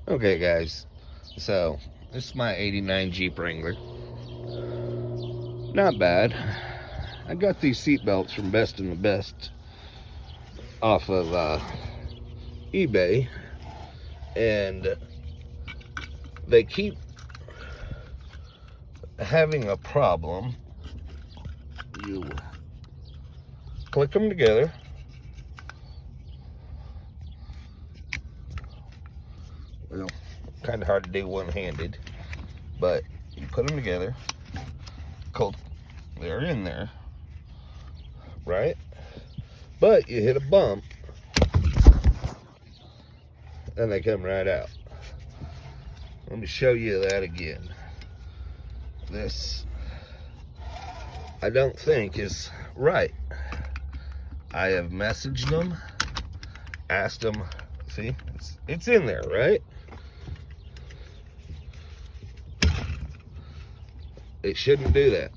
Okay, guys, so this is my 89 Jeep Wrangler. Not bad. I got these seat belts from Best and the Best off of eBay, and they keep having a problem. You click them together, well, kind of hard to do one-handed, but you put them together, they're in there, right? But you hit a bump and they come right out. Let me show you that again. This, I don't think, is right. I have messaged them, asked them, see, it's in there, right? It shouldn't do that.